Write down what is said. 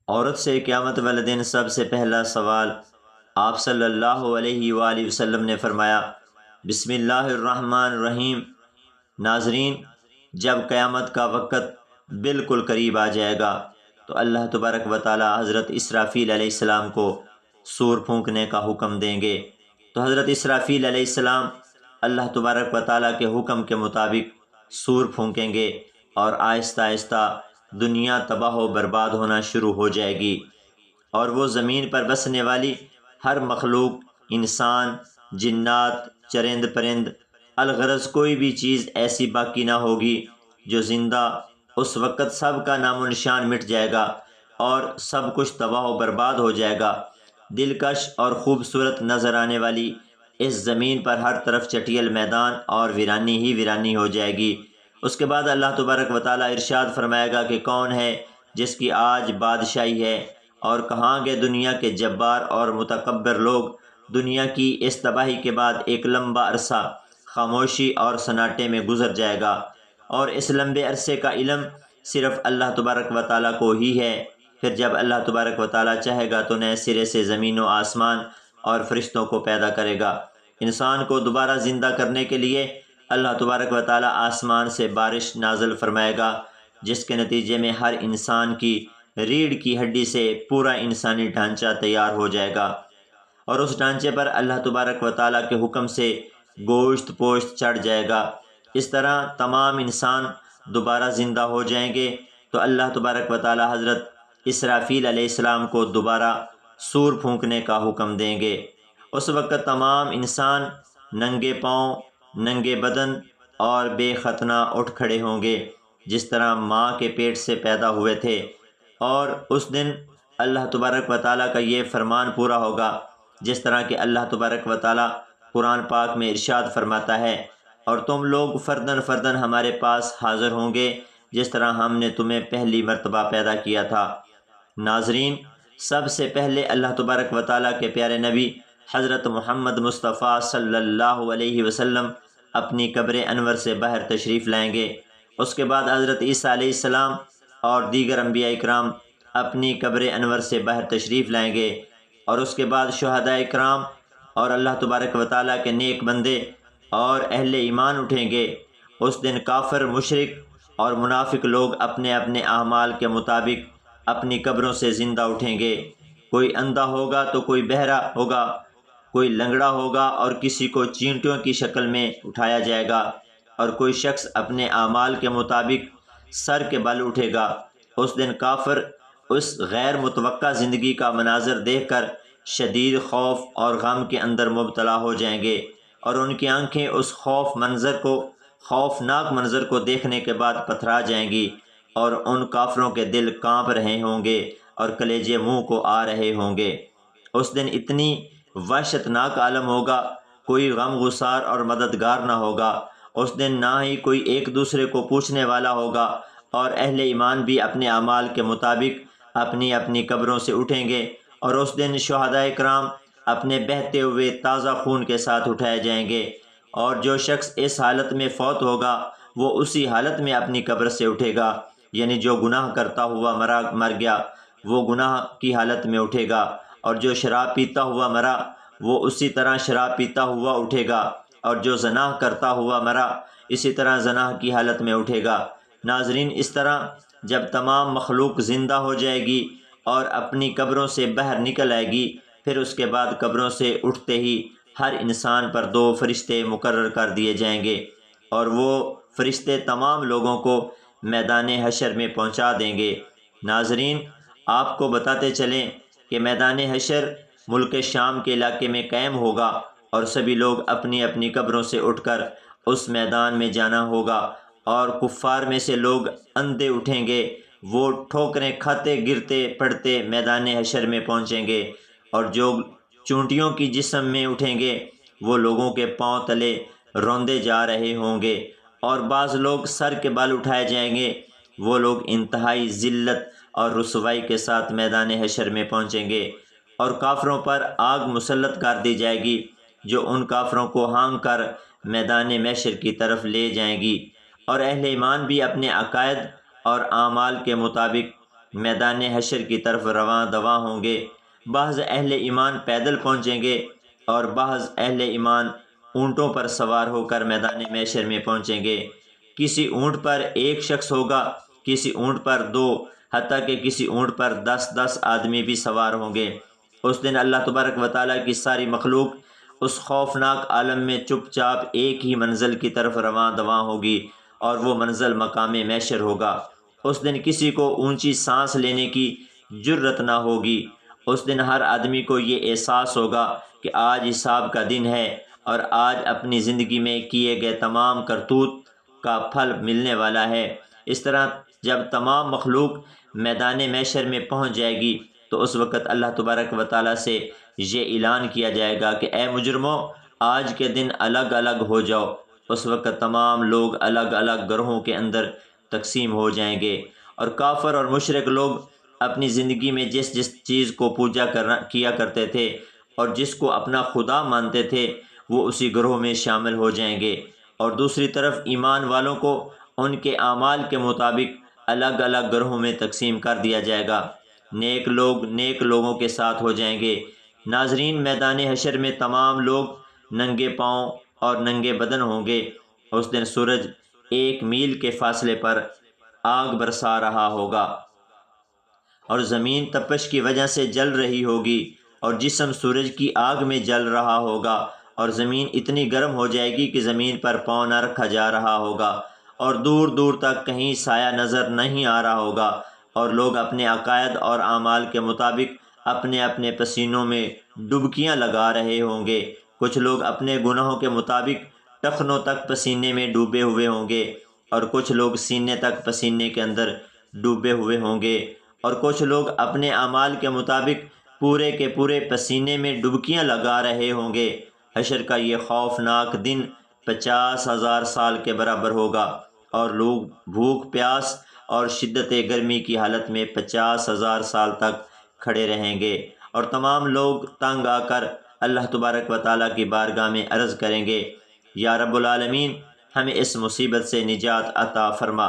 عورت سے قیامت والے دن سب سے پہلا سوال۔ آپ صلی اللہ علیہ وآلہ وسلم نے فرمایا، بسم اللہ الرحمن الرحیم۔ ناظرین، جب قیامت کا وقت بالکل قریب آ جائے گا تو اللہ تبارک و تعالی حضرت اسرافیل علیہ السلام کو سور پھونکنے کا حکم دیں گے۔ تو حضرت اسرافیل علیہ السلام اللہ تبارک و تعالی کے حکم کے مطابق سور پھونکیں گے اور آہستہ آہستہ دنیا تباہ و برباد ہونا شروع ہو جائے گی، اور وہ زمین پر بسنے والی ہر مخلوق، انسان، جنات، چرند پرند، الغرض کوئی بھی چیز ایسی باقی نہ ہوگی جو زندہ۔ اس وقت سب کا نام و نشان مٹ جائے گا اور سب کچھ تباہ و برباد ہو جائے گا۔ دلکش اور خوبصورت نظر آنے والی اس زمین پر ہر طرف چٹیل میدان اور ویرانی ہی ویرانی ہو جائے گی۔ اس کے بعد اللہ تبارک و تعالیٰ ارشاد فرمائے گا کہ کون ہے جس کی آج بادشاہی ہے، اور کہاں گے دنیا کے جبار اور متکبر لوگ۔ دنیا کی اس تباہی کے بعد ایک لمبا عرصہ خاموشی اور سناٹے میں گزر جائے گا، اور اس لمبے عرصے کا علم صرف اللہ تبارک و تعالیٰ کو ہی ہے۔ پھر جب اللہ تبارک و تعالیٰ چاہے گا تو نئے سرے سے زمین و آسمان اور فرشتوں کو پیدا کرے گا۔ انسان کو دوبارہ زندہ کرنے کے لیے اللہ تبارک و تعالیٰ آسمان سے بارش نازل فرمائے گا، جس کے نتیجے میں ہر انسان کی ریڑھ کی ہڈی سے پورا انسانی ڈھانچہ تیار ہو جائے گا، اور اس ڈھانچے پر اللہ تبارک و تعالیٰ کے حکم سے گوشت پوشت چڑھ جائے گا۔ اس طرح تمام انسان دوبارہ زندہ ہو جائیں گے تو اللہ تبارک و تعالیٰ حضرت اسرافیل علیہ السلام کو دوبارہ سور پھونکنے کا حکم دیں گے۔ اس وقت تمام انسان ننگے پاؤں، ننگے بدن اور بے ختنہ اٹھ کھڑے ہوں گے، جس طرح ماں کے پیٹ سے پیدا ہوئے تھے۔ اور اس دن اللہ تبارک و تعالیٰ کا یہ فرمان پورا ہوگا، جس طرح کہ اللہ تبارک و تعالیٰ قرآن پاک میں ارشاد فرماتا ہے، اور تم لوگ فردن فردن ہمارے پاس حاضر ہوں گے جس طرح ہم نے تمہیں پہلی مرتبہ پیدا کیا تھا۔ ناظرین، سب سے پہلے اللہ تبارک و تعالیٰ کے پیارے نبی حضرت محمد مصطفیٰ صلی اللہ علیہ وسلم اپنی قبر انور سے باہر تشریف لائیں گے۔ اس کے بعد حضرت عیسیٰ علیہ السلام اور دیگر انبیاء اکرام اپنی قبر انور سے باہر تشریف لائیں گے، اور اس کے بعد شہداء اکرام اور اللہ تبارک و تعالیٰ کے نیک بندے اور اہل ایمان اٹھیں گے۔ اس دن کافر، مشرک اور منافق لوگ اپنے اپنے اعمال کے مطابق اپنی قبروں سے زندہ اٹھیں گے۔ کوئی اندھا ہوگا تو کوئی بہرا ہوگا، کوئی لنگڑا ہوگا اور کسی کو چینٹیوں کی شکل میں اٹھایا جائے گا، اور کوئی شخص اپنے اعمال کے مطابق سر کے بل اٹھے گا۔ اس دن کافر اس غیر متوقع زندگی کا مناظر دیکھ کر شدید خوف اور غم کے اندر مبتلا ہو جائیں گے، اور ان کی آنکھیں اس خوفناک منظر کو دیکھنے کے بعد پتھرا جائیں گی، اور ان کافروں کے دل کانپ رہے ہوں گے اور کلیجے منہ کو آ رہے ہوں گے۔ اس دن اتنی وحشتناک عالم ہوگا، کوئی غم گسار اور مددگار نہ ہوگا۔ اس دن نہ ہی کوئی ایک دوسرے کو پوچھنے والا ہوگا، اور اہل ایمان بھی اپنے اعمال کے مطابق اپنی اپنی قبروں سے اٹھیں گے، اور اس دن شہداء کرام اپنے بہتے ہوئے تازہ خون کے ساتھ اٹھائے جائیں گے، اور جو شخص اس حالت میں فوت ہوگا وہ اسی حالت میں اپنی قبر سے اٹھے گا، یعنی جو گناہ کرتا ہوا مر گیا وہ گناہ کی حالت میں اٹھے گا، اور جو شراب پیتا ہوا مرا وہ اسی طرح شراب پیتا ہوا اٹھے گا، اور جو زنا کرتا ہوا مرا اسی طرح زنا کی حالت میں اٹھے گا۔ ناظرین، اس طرح جب تمام مخلوق زندہ ہو جائے گی اور اپنی قبروں سے باہر نکل آئے گی، پھر اس کے بعد قبروں سے اٹھتے ہی ہر انسان پر 2 فرشتے مقرر کر دیے جائیں گے، اور وہ فرشتے تمام لوگوں کو میدان حشر میں پہنچا دیں گے۔ ناظرین، آپ کو بتاتے چلیں کہ میدان حشر ملک شام کے علاقے میں قائم ہوگا، اور سبھی لوگ اپنی اپنی قبروں سے اٹھ کر اس میدان میں جانا ہوگا، اور کفار میں سے لوگ اندھے اٹھیں گے، وہ ٹھوکریں کھاتے گرتے پڑتے میدان حشر میں پہنچیں گے، اور جو چونٹیوں کی جسم میں اٹھیں گے وہ لوگوں کے پاؤں تلے روندے جا رہے ہوں گے، اور بعض لوگ سر کے بال اٹھائے جائیں گے، وہ لوگ انتہائی ذلت اور رسوائی کے ساتھ میدان حشر میں پہنچیں گے، اور کافروں پر آگ مسلط کر دی جائے گی جو ان کافروں کو ہانک کر میدان محشر کی طرف لے جائیں گی، اور اہل ایمان بھی اپنے عقائد اور اعمال کے مطابق میدان حشر کی طرف رواں دواں ہوں گے۔ بعض اہل ایمان پیدل پہنچیں گے اور بعض اہل ایمان اونٹوں پر سوار ہو کر میدان محشر میں پہنچیں گے۔ کسی اونٹ پر ایک شخص ہوگا، کسی اونٹ پر دو، حتیٰ کہ کسی اونٹ پر 10 آدمی بھی سوار ہوں گے۔ اس دن اللہ تبارک و تعالیٰ کی ساری مخلوق اس خوفناک عالم میں چپ چاپ ایک ہی منزل کی طرف رواں دواں ہوگی، اور وہ منزل مقام محشر ہوگا۔ اس دن کسی کو اونچی سانس لینے کی جرت نہ ہوگی۔ اس دن ہر آدمی کو یہ احساس ہوگا کہ آج حساب کا دن ہے، اور آج اپنی زندگی میں کیے گئے تمام کرتوت کا پھل ملنے والا ہے۔ اس طرح جب تمام مخلوق میدان محشر میں پہنچ جائے گی تو اس وقت اللہ تبارک و تعالیٰ سے یہ اعلان کیا جائے گا کہ اے مجرموں، آج کے دن الگ الگ ہو جاؤ۔ اس وقت تمام لوگ الگ الگ گروہوں کے اندر تقسیم ہو جائیں گے، اور کافر اور مشرک لوگ اپنی زندگی میں جس جس چیز کو پوجا کیا کرتے تھے اور جس کو اپنا خدا مانتے تھے وہ اسی گروہ میں شامل ہو جائیں گے، اور دوسری طرف ایمان والوں کو ان کے اعمال کے مطابق الگ الگ گروہوں میں تقسیم کر دیا جائے گا۔ نیک لوگ نیک لوگوں کے ساتھ ہو جائیں گے۔ ناظرین، میدان حشر میں تمام لوگ ننگے پاؤں اور ننگے بدن ہوں گے۔ اس دن سورج 1 میل کے فاصلے پر آگ برسا رہا ہوگا، اور زمین تپش کی وجہ سے جل رہی ہوگی، اور جسم سورج کی آگ میں جل رہا ہوگا، اور زمین اتنی گرم ہو جائے گی کہ زمین پر پاؤں نہ رکھا جا رہا ہوگا، اور دور دور تک کہیں سایہ نظر نہیں آ رہا ہوگا، اور لوگ اپنے عقائد اور اعمال کے مطابق اپنے اپنے پسینوں میں ڈبکیاں لگا رہے ہوں گے۔ کچھ لوگ اپنے گناہوں کے مطابق ٹخنوں تک پسینے میں ڈوبے ہوئے ہوں گے، اور کچھ لوگ سینے تک پسینے کے اندر ڈوبے ہوئے ہوں گے، اور کچھ لوگ اپنے اعمال کے مطابق پورے کے پورے پسینے میں ڈبکیاں لگا رہے ہوں گے۔ حشر کا یہ خوفناک دن 50,000 سال کے برابر ہوگا، اور لوگ بھوک پیاس اور شدت گرمی کی حالت میں 50,000 سال تک کھڑے رہیں گے، اور تمام لوگ تنگ آ کر اللہ تبارک و تعالیٰ کی بارگاہ میں عرض کریں گے، یا رب العالمین، ہمیں اس مصیبت سے نجات عطا فرما۔